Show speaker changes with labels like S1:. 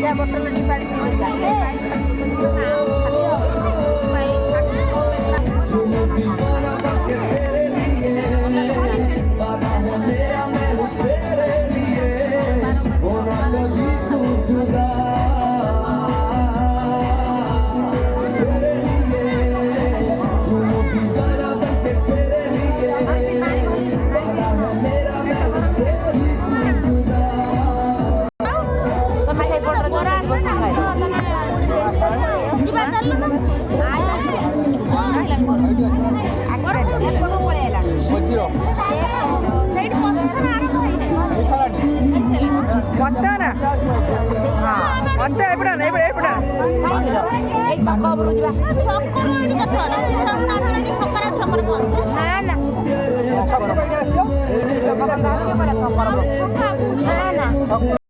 S1: Ya botol di balik
S2: ମନ୍ଦାର ମନ୍ଦାର ଏପଟେ ଏପଟେ ଏପଟେ
S1: ଏଇ ଛକ ଉପରକୁ ଯିବା ଛକରୁ ଏଇଠି କେତେ ଛକରେ ଛକରେ ନା ନା ଛକ ପାଇକି ଆସିବ ଛକ ବନ୍ଦ ଆସିବ ଛକର ନା ନା